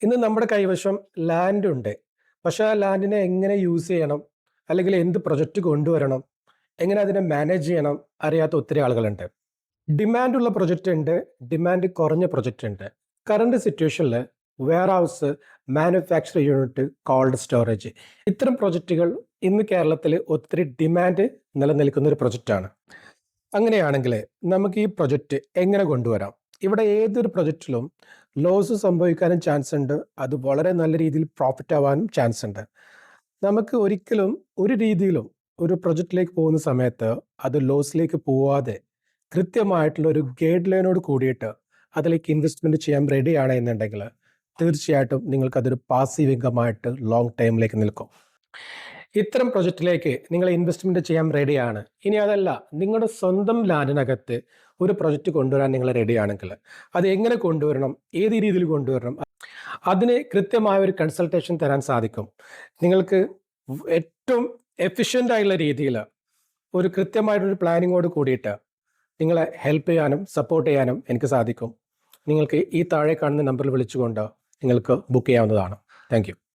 ഇന്ന് നമ്മുടെ കൈവശം ലാൻഡ് ഉണ്ട്. പക്ഷെ ആ ലാൻഡിനെ എങ്ങനെ യൂസ് ചെയ്യണം, അല്ലെങ്കിൽ എന്ത് പ്രൊജക്റ്റ് കൊണ്ടുവരണം, എങ്ങനെ അതിനെ മാനേജ് ചെയ്യണം അറിയാത്ത ഒത്തിരി ആളുകളുണ്ട്. ഡിമാൻഡ് ഉള്ള പ്രൊജക്റ്റ് ഉണ്ട്, ഡിമാൻഡ് കുറഞ്ഞ പ്രൊജക്റ്റ് ഉണ്ട്. കറണ്ട് സിറ്റുവേഷനിൽ warehouse, manufacture unit, cold storage, ഇത്തരം പ്രൊജക്റ്റുകൾ ഇന്ന് കേരളത്തിൽ ഒത്തിരി ഡിമാൻഡ് നിലനിൽക്കുന്ന ഒരു പ്രൊജക്റ്റാണ്. അങ്ങനെയാണെങ്കിൽ നമുക്ക് ഈ പ്രൊജക്റ്റ് എങ്ങനെ കൊണ്ടുവരാം? ഇവിടെ ഏതൊരു പ്രൊജക്റ്റിലും ലോസ് സംഭവിക്കാനും ചാൻസ് ഉണ്ട്, അത് വളരെ നല്ല രീതിയിൽ പ്രോഫിറ്റ് ആവാനും ചാൻസ് ഉണ്ട്. നമുക്ക് ഒരിക്കലും ഒരു രീതിയിലും ഒരു പ്രൊജക്റ്റിലേക്ക് പോകുന്ന സമയത്ത് അത് ലോസിലേക്ക് പോവാതെ കൃത്യമായിട്ടുള്ള ഒരു ഗൈഡ് ലൈനോട് കൂടിയിട്ട് അതിലേക്ക് ഇൻവെസ്റ്റ്മെന്റ് ചെയ്യാൻ റെഡിയാണ് എന്നുണ്ടെങ്കിൽ തീർച്ചയായിട്ടും നിങ്ങൾക്കതൊരു പാസീവ് ഇൻകമായിട്ട് ലോങ് ടൈമിലേക്ക് നിൽക്കും. ഇത്തരം പ്രൊജക്റ്റിലേക്ക് നിങ്ങൾ ഇൻവെസ്റ്റ്മെന്റ് ചെയ്യാൻ റെഡിയാണ്. ഇനി അതല്ല, നിങ്ങളുടെ സ്വന്തം ലാൻഡിനകത്ത് ഒരു പ്രൊജക്റ്റ് കൊണ്ടുവരാൻ നിങ്ങൾ റെഡിയാണെങ്കിൽ അത് എങ്ങനെ കൊണ്ടുവരണം, ഏത് രീതിയിൽ കൊണ്ടുവരണം, അതിന് കൃത്യമായ ഒരു കൺസൾട്ടേഷൻ തരാൻ സാധിക്കും. നിങ്ങൾക്ക് ഏറ്റവും എഫിഷ്യൻ്റ് ആയിട്ടുള്ള രീതിയിൽ ഒരു കൃത്യമായിട്ടൊരു പ്ലാനിങ്ങോട് കൂടിയിട്ട് നിങ്ങളെ ഹെൽപ്പ് ചെയ്യാനും സപ്പോർട്ട് ചെയ്യാനും എനിക്ക് സാധിക്കും. നിങ്ങൾക്ക് ഈ താഴെ കാണുന്ന നമ്പറിൽ വിളിച്ചുകൊണ്ട് നിങ്ങൾക്ക് ബുക്ക് ചെയ്യാവുന്നതാണ്. Thank you.